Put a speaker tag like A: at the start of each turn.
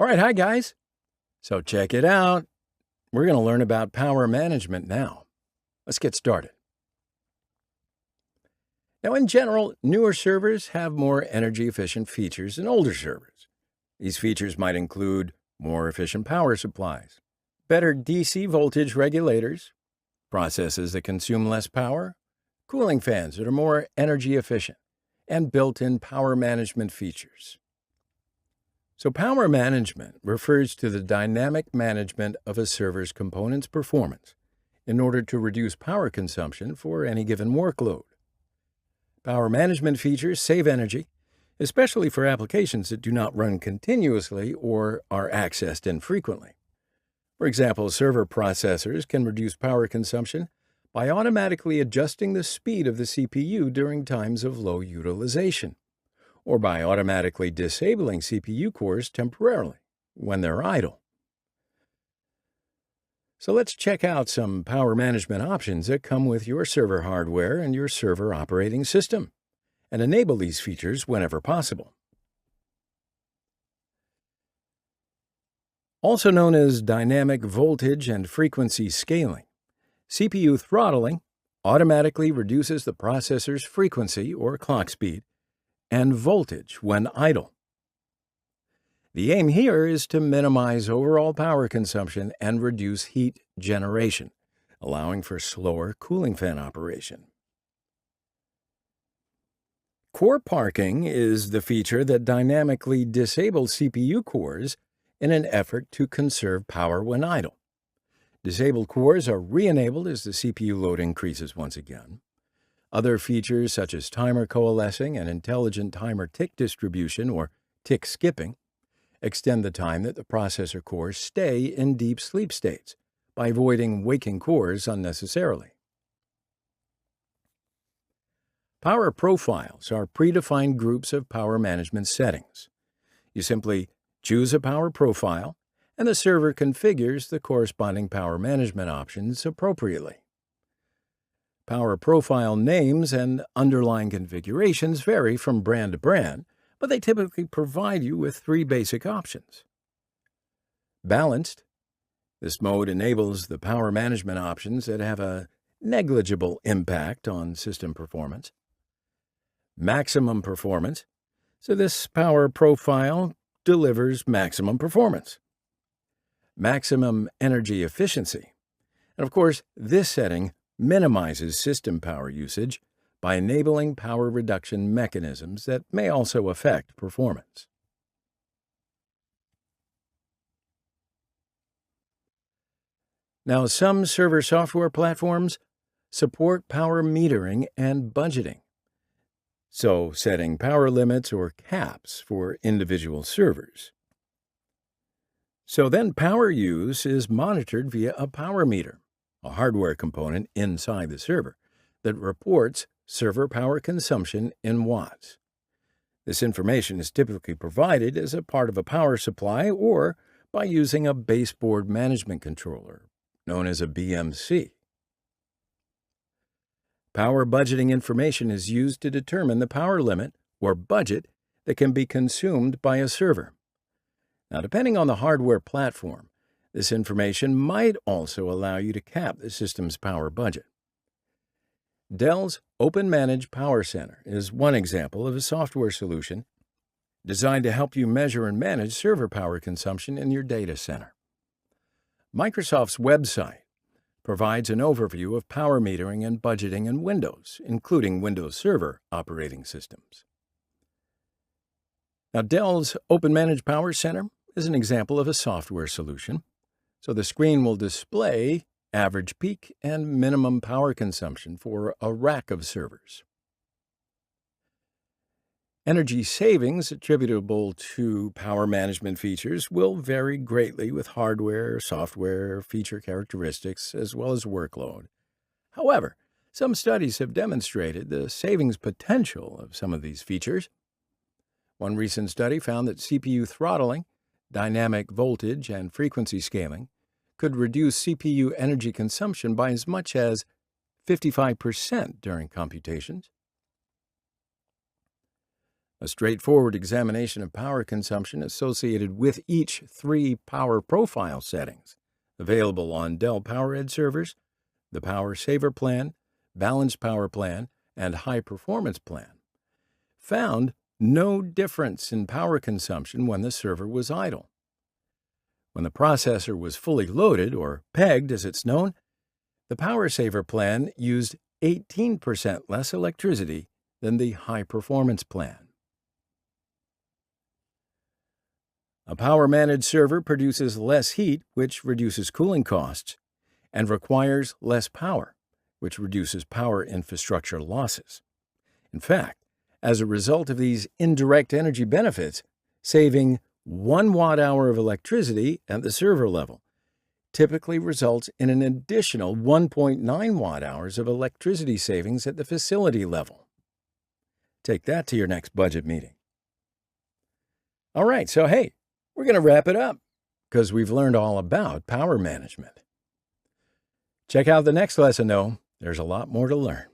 A: All right, hi guys. So check it out. We're going to learn about power management now. Let's get started. Now, in general, newer servers have more energy efficient features than older servers. These features might include more efficient power supplies, better DC voltage regulators, processes that consume less power, cooling fans that are more energy efficient, and built-in power management features. So power management refers to the dynamic management of a server's components' performance in order to reduce power consumption for any given workload. Power management features save energy, especially for applications that do not run continuously or are accessed infrequently. For example, server processors can reduce power consumption by automatically adjusting the speed of the CPU during times of low utilization, or by automatically disabling CPU cores temporarily when they're idle. So let's check out some power management options that come with your server hardware and your server operating system, and enable these features whenever possible. Also known as dynamic voltage and frequency scaling, CPU throttling automatically reduces the processor's frequency or clock speed and voltage when idle. The aim here is to minimize overall power consumption and reduce heat generation, allowing for slower cooling fan operation. Core parking is the feature that dynamically disables CPU cores in an effort to conserve power when idle. Disabled cores are re-enabled as the CPU load increases once again. Other features such as timer coalescing and intelligent timer tick distribution or tick skipping extend the time that the processor cores stay in deep sleep states by avoiding waking cores unnecessarily. Power profiles are predefined groups of power management settings. You simply choose a power profile, and the server configures the corresponding power management options appropriately. Power profile names and underlying configurations vary from brand to brand, but they typically provide you with three basic options. Balanced. This mode enables the power management options that have a negligible impact on system performance. Maximum performance. So this power profile delivers maximum performance. Maximum energy efficiency. And of course, this setting minimizes system power usage by enabling power reduction mechanisms that may also affect performance. Now, some server software platforms support power metering and budgeting, so setting power limits or caps for individual servers. So then power use is monitored via a power meter, a hardware component inside the server that reports server power consumption in watts. This information is typically provided as a part of a power supply or by using a baseboard management controller, known as a BMC. Power budgeting information is used to determine the power limit or budget that can be consumed by a server. Now, depending on the hardware platform, this information might also allow you to cap the system's power budget. Dell's OpenManage Power Center is one example of a software solution designed to help you measure and manage server power consumption in your data center. Microsoft's website provides an overview of power metering and budgeting in Windows, including Windows Server operating systems. Now, Dell's OpenManage Power Center is an example of a software solution. So the screen will display average peak and minimum power consumption for a rack of servers. Energy savings attributable to power management features will vary greatly with hardware, software, feature characteristics, as well as workload. However, some studies have demonstrated the savings potential of some of these features. One recent study found that CPU throttling, dynamic voltage, and frequency scaling could reduce CPU energy consumption by as much as 55% during computations. A straightforward examination of power consumption associated with each 3 power profile settings, available on Dell PowerEdge servers, the Power Saver Plan, Balanced Power Plan, and High Performance Plan, found no difference in power consumption when the server was idle. When the processor was fully loaded, or pegged as it's known, the Power Saver Plan used 18% less electricity than the High Performance Plan. A power-managed server produces less heat, which reduces cooling costs, and requires less power, which reduces power infrastructure losses. In fact, as a result of these indirect energy benefits, saving 1 watt-hour of electricity at the server level typically results in an additional 1.9 watt-hours of electricity savings at the facility level. Take that to your next budget meeting. All right, so hey, we're going to wrap it up because we've learned all about power management. Check out the next lesson, though. There's a lot more to learn.